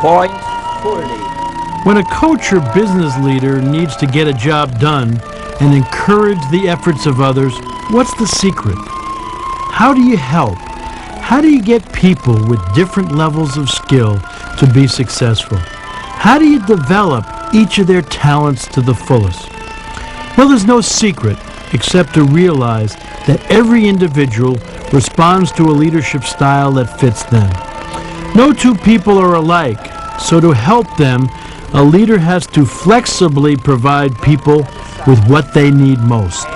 point fully. When a coach or business leader needs to get a job done and encourage the efforts of others, what's the secret? How do you help? How do you get people with different levels of skill to be successful? How do you develop each of their talents to the fullest? Well, there's no secret except to realize that every individual responds to a leadership style that fits them. No two people are alike, so to help them, a leader has to flexibly provide people with what they need most.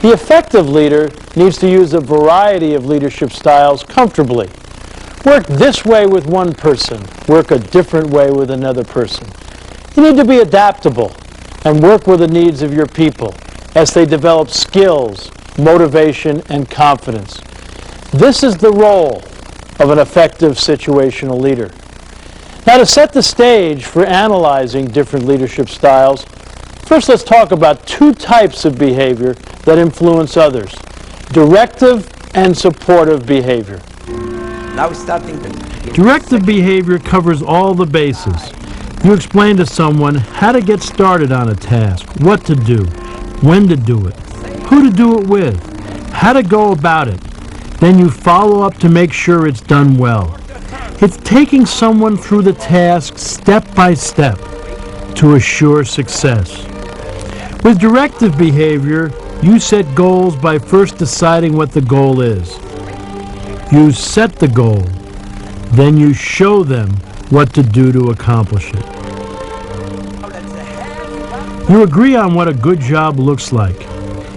The effective leader needs to use a variety of leadership styles comfortably. Work this way with one person, work a different way with another person. You need to be adaptable and work with the needs of your people as they develop skills, motivation, and confidence. This is the role of an effective situational leader. Now, to set the stage for analyzing different leadership styles, first let's talk about two types of behavior that influence others: directive and supportive behavior. Now we're starting to... Directive behavior covers all the bases. You explain to someone how to get started on a task, what to do, when to do it, who to do it with, how to go about it. Then you follow up to make sure it's done well. It's taking someone through the task step by step to assure success. With directive behavior, you set goals by first deciding what the goal is. You set the goal, then you show them what to do to accomplish it. You agree on what a good job looks like.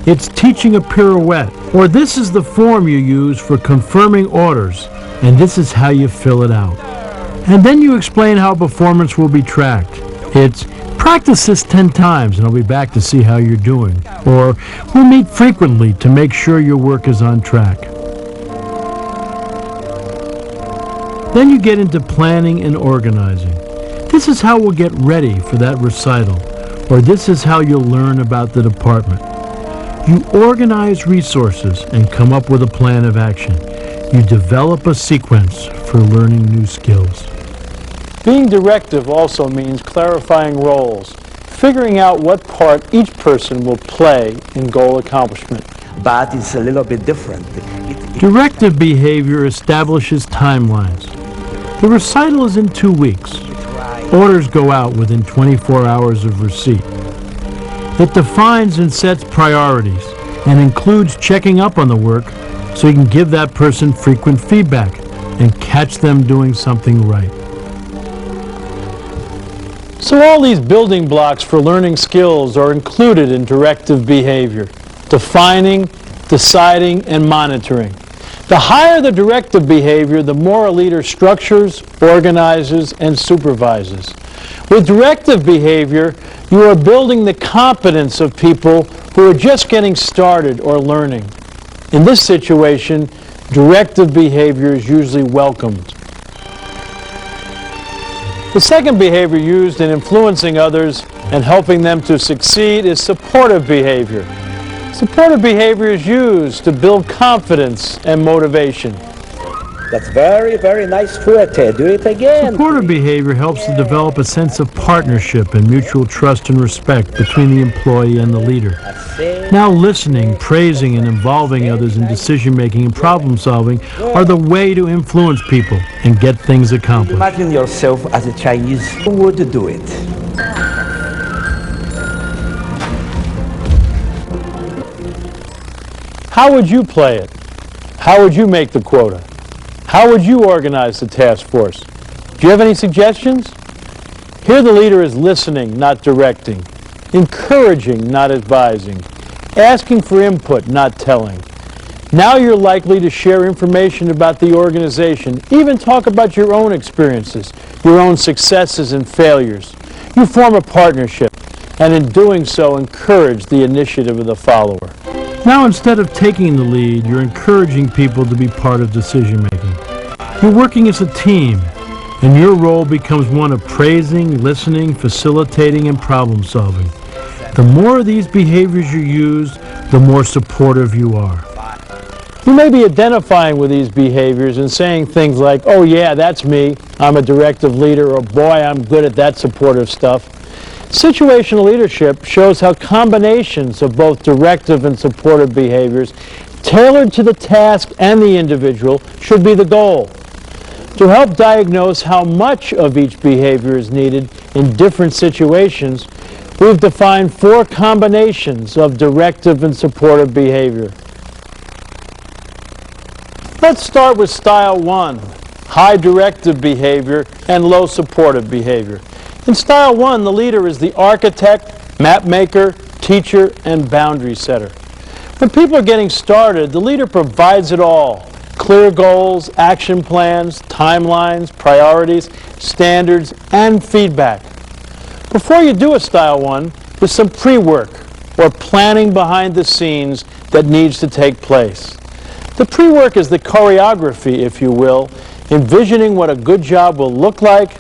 It's teaching a pirouette, or this is the form you use for confirming orders, and this is how you fill it out. And then you explain how performance will be tracked. It's practice this 10 times and I'll be back to see how you're doing. Or we'll meet frequently to make sure your work is on track. Then you get into planning and organizing. This is how we'll get ready for that recital, or this is how you'll learn about the department. You organize resources and come up with a plan of action. You develop a sequence for learning new skills. Being directive also means clarifying roles, figuring out what part each person will play in goal accomplishment. But it's a little bit different. Directive behavior establishes timelines. The recital is in 2 weeks. Orders go out within 24 hours of receipt. It defines and sets priorities and includes checking up on the work so you can give that person frequent feedback and catch them doing something right. So all these building blocks for learning skills are included in directive behavior: defining, deciding, and monitoring. The higher the directive behavior, the more a leader structures, organizes, and supervises. With directive behavior, you are building the competence of people who are just getting started or learning. In this situation, directive behavior is usually welcomed. The second behavior used in influencing others and helping them to succeed is supportive behavior. Supportive behavior is used to build confidence and motivation. That's very, very nice forte. Do it again. Supportive behavior helps to develop a sense of partnership and mutual trust and respect between the employee and the leader. Now listening, praising, and involving others in decision-making and problem-solving are the way to influence people and get things accomplished. Imagine yourself as a Chinese. Who would do it? How would you play it? How would you make the quota? How would you organize the task force? Do you have any suggestions? Here the leader is listening, not directing, encouraging, not advising, asking for input, not telling. Now you're likely to share information about the organization, even talk about your own experiences, your own successes and failures. You form a partnership, and in doing so, encourage the initiative of the follower. Now, instead of taking the lead, you're encouraging people to be part of decision-making. You're working as a team, and your role becomes one of praising, listening, facilitating, and problem-solving. The more of these behaviors you use, the more supportive you are. You may be identifying with these behaviors and saying things like, oh yeah, that's me, I'm a directive leader, or boy, I'm good at that supportive stuff. Situational leadership shows how combinations of both directive and supportive behaviors tailored to the task and the individual should be the goal. To help diagnose how much of each behavior is needed in different situations, we've defined 4 combinations of directive and supportive behavior. Let's start with Style 1, high directive behavior and low supportive behavior. In Style 1, the leader is the architect, map maker, teacher, and boundary setter. When people are getting started, the leader provides it all: clear goals, action plans, timelines, priorities, standards, and feedback. Before you do a Style 1, there's some pre-work or planning behind the scenes that needs to take place. The pre-work is the choreography, if you will, envisioning what a good job will look like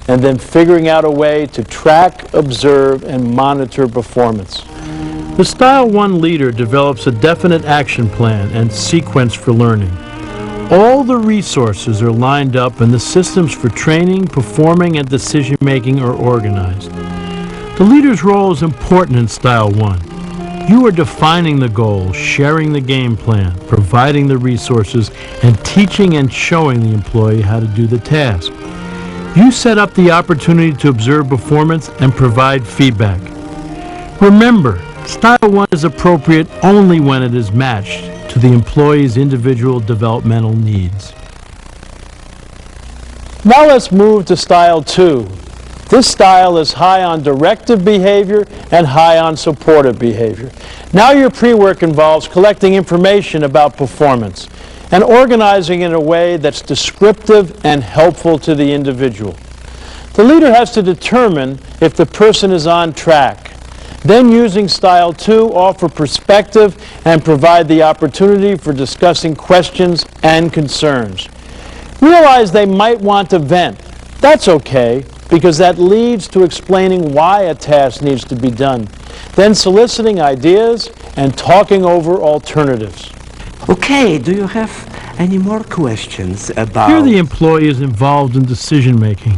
and then figuring out a way to track, observe, and monitor performance. The Style 1 leader develops a definite action plan and sequence for learning. All the resources are lined up and the systems for training, performing, and decision-making are organized. The leader's role is important in Style 1. You are defining the goal, sharing the game plan, providing the resources, and teaching and showing the employee how to do the task. You set up the opportunity to observe performance and provide feedback. Remember, Style 1 is appropriate only when it is matched to the employee's individual developmental needs. Now let's move to Style 2. This style is high on directive behavior and high on supportive behavior. Now your pre-work involves collecting information about performance and organizing in a way that's descriptive and helpful to the individual. The leader has to determine if the person is on track. Then, using Style 2, offer perspective and provide the opportunity for discussing questions and concerns. Realize they might want to vent. That's okay, because that leads to explaining why a task needs to be done, then soliciting ideas and talking over alternatives. Okay, do you have any more questions about... Here the employee is involved in decision-making.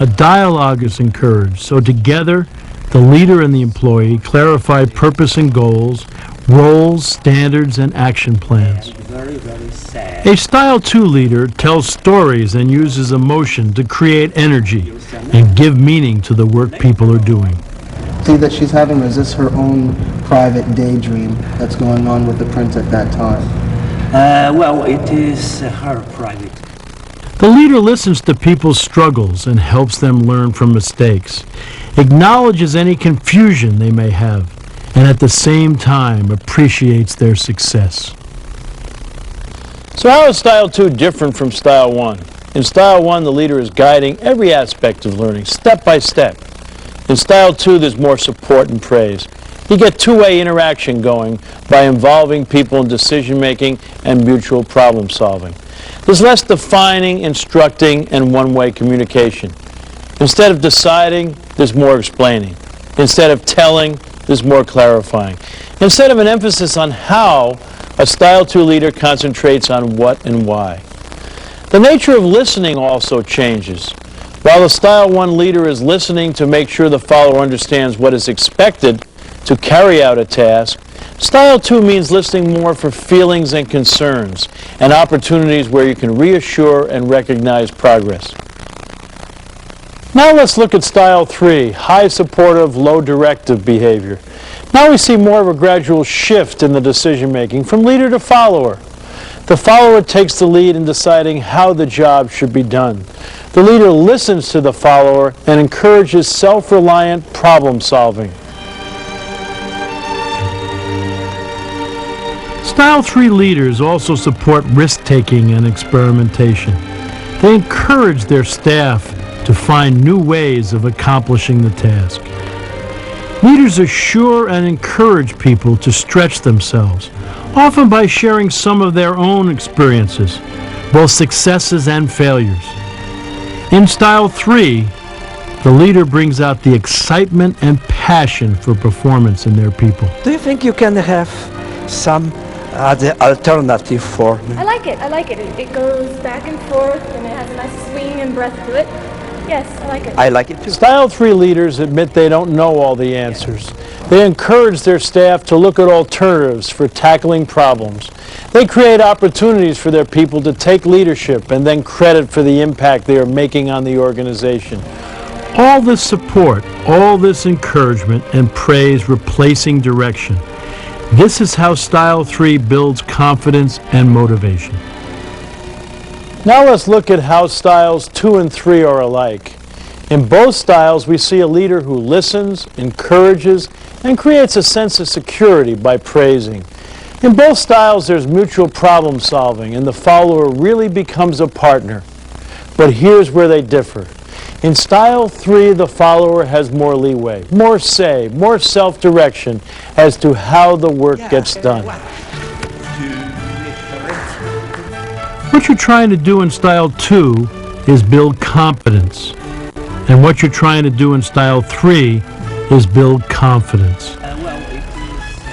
A dialogue is encouraged, so together the leader and the employee clarify purpose and goals, roles, standards, and action plans. A Style 2 leader tells stories and uses emotion to create energy and give meaning to the work people are doing. See that she's having, or is this her own private daydream that's going on with the prince at that time? Well, it is her private. The leader listens to people's struggles and helps them learn from mistakes, acknowledges any confusion they may have, and at the same time appreciates their success. So how is Style 2 different from Style 1? In Style 1, the leader is guiding every aspect of learning, step by step. In Style 2, there's more support and praise. You get two-way interaction going by involving people in decision-making and mutual problem-solving. There's less defining, instructing, and one-way communication. Instead of deciding, there's more explaining. Instead of telling, there's more clarifying. Instead of an emphasis on how, a Style 2 leader concentrates on what and why. The nature of listening also changes. While the Style 1 leader is listening to make sure the follower understands what is expected to carry out a task, Style 2 means listening more for feelings and concerns and opportunities where you can reassure and recognize progress. Now let's look at Style 3, high supportive, low directive behavior. Now we see more of a gradual shift in the decision-making from leader to follower. The follower takes the lead in deciding how the job should be done. The leader listens to the follower and encourages self-reliant problem-solving. Style 3 leaders also support risk-taking and experimentation. They encourage their staff to find new ways of accomplishing the task. Leaders assure and encourage people to stretch themselves, often by sharing some of their own experiences, both successes and failures. In Style 3, the leader brings out the excitement and passion for performance in their people. Do you think you can have some the alternative form. I like it. I like it. It goes back and forth, and it has a nice swing and breath to it. Yes, I like it. I like it too. Style 3 leaders admit they don't know all the answers. They encourage their staff to look at alternatives for tackling problems. They create opportunities for their people to take leadership and then credit for the impact they are making on the organization. All this support, all this encouragement and praise replacing direction. This is how Style 3 builds confidence and motivation. Now let's look at how styles 2 and 3 are alike. In both styles, we see a leader who listens, encourages, and creates a sense of security by praising. In both styles, there's mutual problem solving, and the follower really becomes a partner. But here's where they differ. In Style 3, the follower has more leeway, more say, more self-direction as to how the work gets done. What you're trying to do in Style 2 is build competence. And what you're trying to do in Style 3 is build confidence.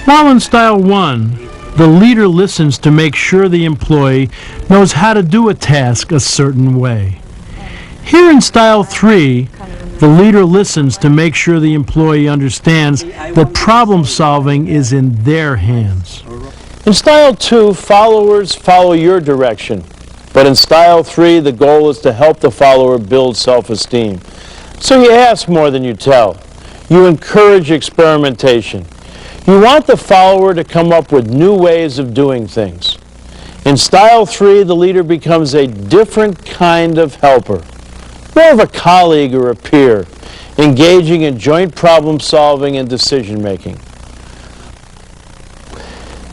While in Style 1, the leader listens to make sure the employee knows how to do a task a certain way. Here in Style 3, the leader listens to make sure the employee understands that problem solving is in their hands. In Style 2, followers follow your direction. But in Style 3, the goal is to help the follower build self-esteem. So you ask more than you tell. You encourage experimentation. You want the follower to come up with new ways of doing things. In Style 3, the leader becomes a different kind of helper, more of a colleague or a peer, engaging in joint problem solving and decision making.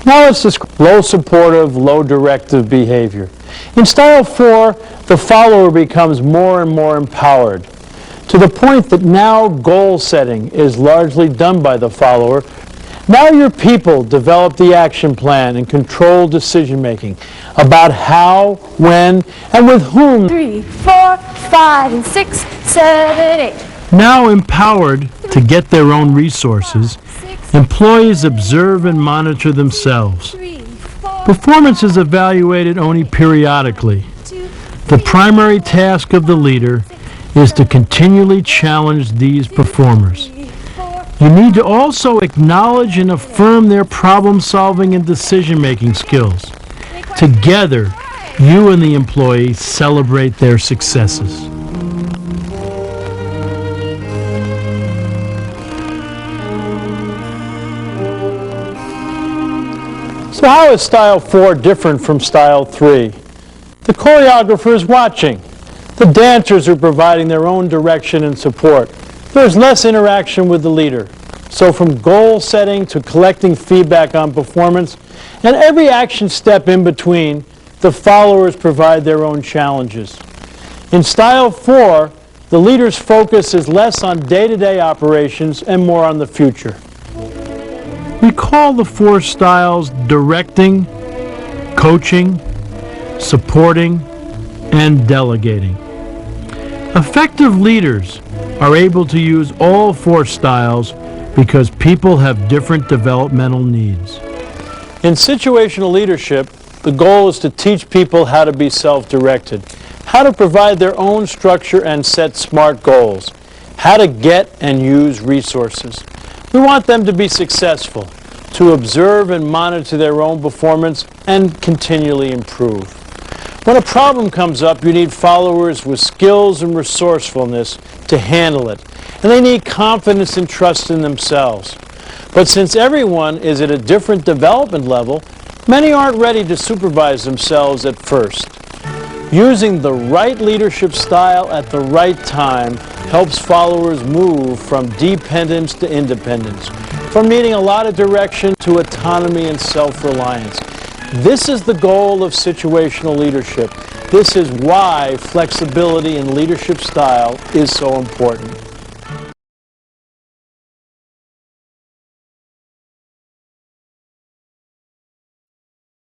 Now let's describe low supportive, low directive behavior. In Style 4, the follower becomes more and more empowered, to the point that now goal setting is largely done by the follower. Now your people develop the action plan and control decision making about how, when, and with whom. 3, 4, 5, and 6, 7, 8. Now empowered to get their own resources, employees observe and monitor themselves. 3, 4, Performance is evaluated only periodically. 2, The primary task of the leader is to continually challenge these performers. 3, 4. You need to also acknowledge and affirm their problem-solving and decision-making skills. Together, you and the employee celebrate their successes. So how is Style 4 different from Style 3? The choreographer is watching. The dancers are providing their own direction and support. There's less interaction with the leader. So from goal setting to collecting feedback on performance, and every action step in between, the followers provide their own challenges. In Style 4, the leader's focus is less on day-to-day operations and more on the future. We call the 4 styles directing, coaching, supporting, and delegating. Effective leaders are able to use all 4 styles because people have different developmental needs. In situational leadership, the goal is to teach people how to be self-directed, how to provide their own structure and set SMART goals, how to get and use resources. We want them to be successful, to observe and monitor their own performance and continually improve. When a problem comes up, you need followers with skills and resourcefulness to handle it, and they need confidence and trust in themselves. But since everyone is at a different development level, many aren't ready to supervise themselves at first. Using the right leadership style at the right time helps followers move from dependence to independence, from needing a lot of direction to autonomy and self-reliance. This is the goal of situational leadership. This is why flexibility in leadership style is so important.